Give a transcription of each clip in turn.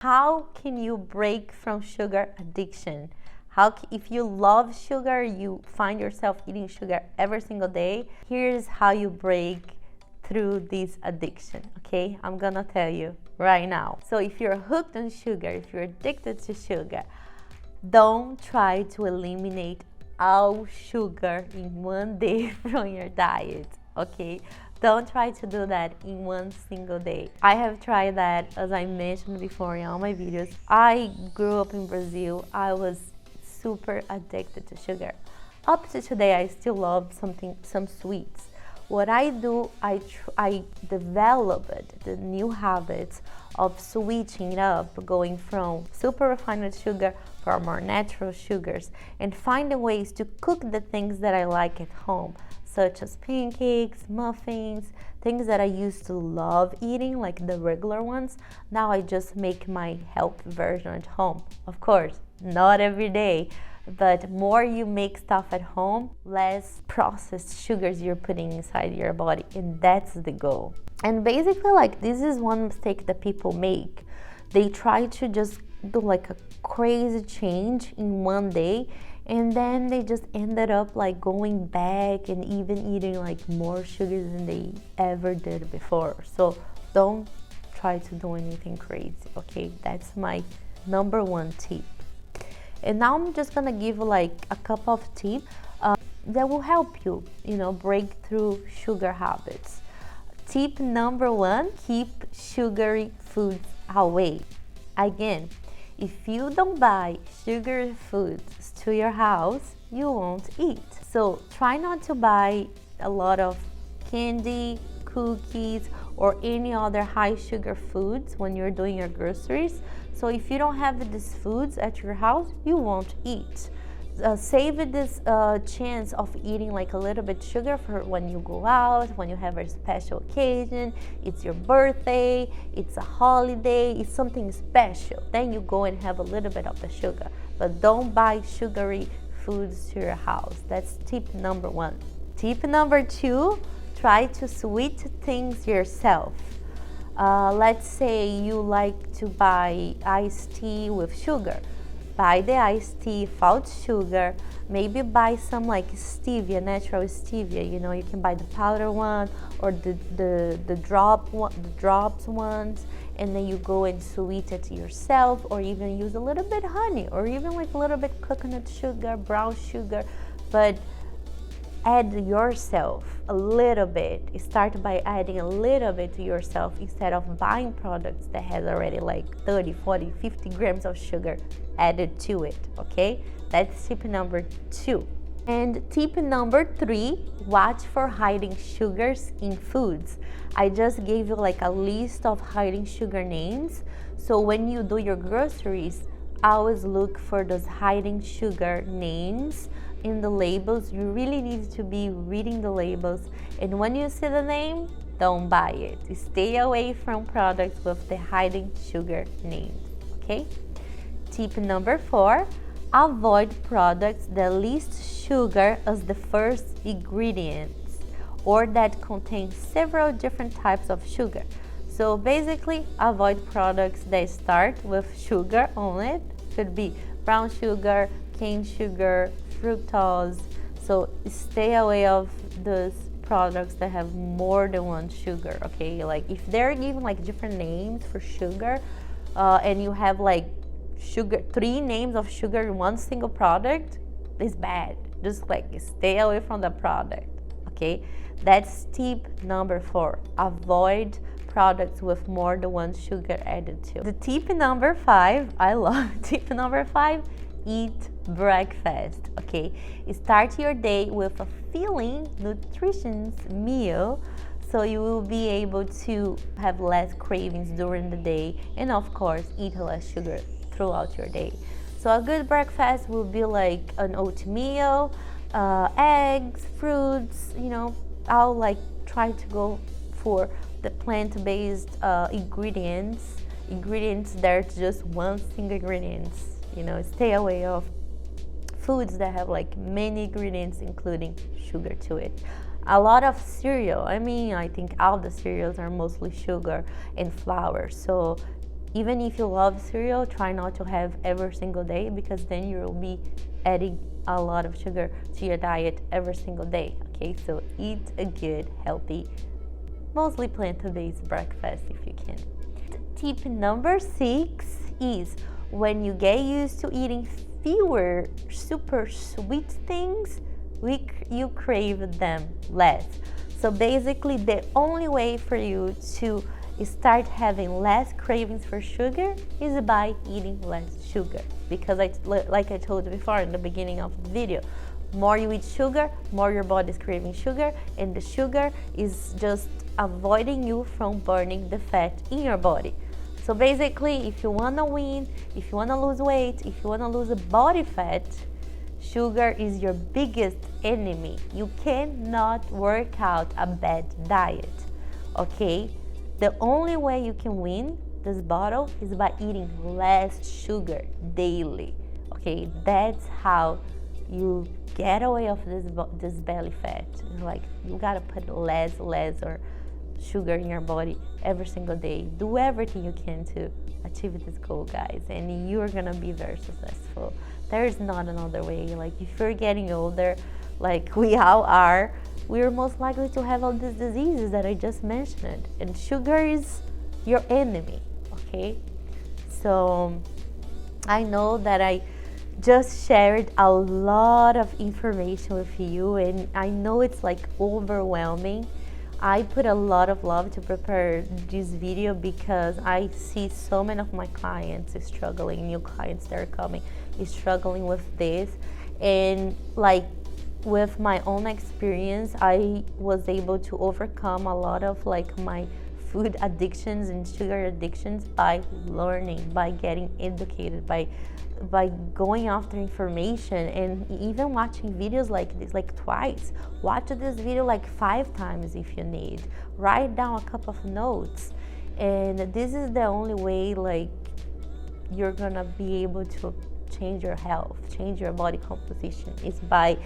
How can you break from sugar addiction? If you love sugar, you find yourself eating sugar every single day, here's how you break through this addiction, okay? I'm gonna tell you right now. So if you're hooked on sugar, if you're addicted to sugar, don't try to eliminate all sugar in one day from your diet, okay? Don't try to do that in one single day. I have tried that, as I mentioned before in all my videos. I grew up in Brazil. I was super addicted to sugar. Up to today, I still love some sweets. What I do, I developed the new habits of switching it up, going from super refined sugar for more natural sugars, and finding ways to cook the things that I like at home, such as pancakes, muffins, things that I used to love eating, like the regular ones. Now I just make my health version at home. Of course, not every day, but more you make stuff at home, less processed sugars you're putting inside your body, and that's the goal. And basically, like, this is one mistake that people make. They try to just do like a crazy change in one day, and then they just ended up like going back and even eating like more sugars than they ever did before. So don't try to do anything crazy, okay? That's my number one tip. And now I'm just gonna give like a couple of tips that will help you, break through sugar habits. Tip number one, keep sugary foods away. Again, if you don't buy sugary foods to your house, you won't eat. So try not to buy a lot of candy, cookies, or any other high sugar foods when you're doing your groceries. So if you don't have these foods at your house, you won't eat. Save this chance of eating like a little bit sugar for when you go out, when you have a special occasion, it's your birthday, it's a holiday, it's something special. Then you go and have a little bit of the sugar. But don't buy sugary foods to your house. That's tip number one. Tip number two, try to sweet things yourself. Let's say you like to buy iced tea with sugar. Buy the iced tea without sugar. Maybe buy some like stevia, natural stevia. You can buy the powder one or the drops ones, and then you go and sweeten it yourself, or even use a little bit honey, or even like a little bit coconut sugar, brown sugar, but add yourself a little bit. Start by adding a little bit to yourself instead of buying products that has already like 30, 40, 50 grams of sugar added to it, okay? That's tip number two. And tip number three, watch for hiding sugars in foods. I just gave you like a list of hiding sugar names. So when you do your groceries, always look for those hiding sugar names in the labels. You really need to be reading the labels, and when you see the name, don't buy it. Stay away from products with the hiding sugar names, okay? Tip number four, avoid products that list sugar as the first ingredients or that contain several different types of sugar. So basically, avoid products that start with sugar on it. Could be brown sugar, cane sugar, fructose. So stay away of those products that have more than one sugar, okay? Like if they're given like different names for sugar, and you have like three names of sugar in one single product, it's bad. Just like stay away from the product, okay? That's tip number four. Avoid products with more than one sugar added to. The tip number five, I love tip number five, eat breakfast, okay? Start your day with a filling, nutritious meal, so you will be able to have less cravings during the day, and of course, eat less sugar throughout your day. So a good breakfast will be like an oatmeal, eggs, fruits, I'll like try to go for the plant-based ingredients that are just one single ingredients. Stay away of foods that have like many ingredients including sugar to it. A lot of cereal, I think all the cereals are mostly sugar and flour, so Even if you love cereal, try not to have every single day, because then you will be adding a lot of sugar to your diet every single day. Okay, so eat a good, healthy, mostly plant-based breakfast if you can. Tip number 6 is, when you get used to eating fewer super sweet things, you crave them less. So basically, the only way for you to start having less cravings for sugar is by eating less sugar. Because like I told you before in the beginning of the video, more you eat sugar, more your body is craving sugar, and the sugar is just avoiding you from burning the fat in your body. So basically, if you want to win, if you want to lose weight, if you want to lose a body fat, sugar is your biggest enemy. You cannot work out a bad diet, okay? The only way you can win this battle is by eating less sugar daily, okay? That's how you get away of this belly fat. Like, you gotta put less or sugar in your body every single day. Do everything you can to achieve this goal, guys, and you're gonna be very successful. There is not another way. Like, if you're getting older, like we all are, we're most likely to have all these diseases that I just mentioned, and sugar is your enemy, okay? So I know that I just shared a lot of information with you, and I know it's like overwhelming. I put a lot of love to prepare this video because I see so many of my clients struggling, new clients that are coming, struggling with this. And like, with my own experience, I was able to overcome a lot of like my food addictions and sugar addictions by learning, by getting educated, by going after information, and even watching videos like this, like twice. Watch this video like 5 times if you need. Write down a couple of notes, and this is the only way like you're gonna be able to change your health, change your body composition, is by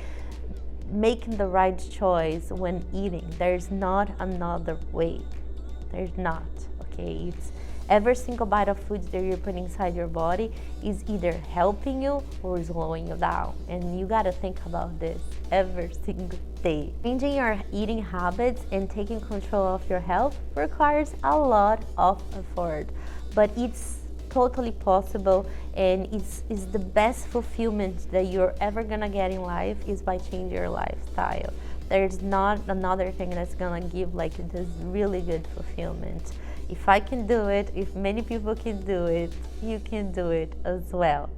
making the right choice when eating. There's not another way. There's not, okay? It's every single bite of food that you're putting inside your body is either helping you or slowing you down. And you gotta think about this every single day. Changing your eating habits and taking control of your health requires a lot of effort, but it's totally possible, and it's the best fulfillment that you're ever gonna get in life is by changing your lifestyle. There's not another thing that's gonna give like this really good fulfillment. If I can do it, if many people can do it, you can do it as well.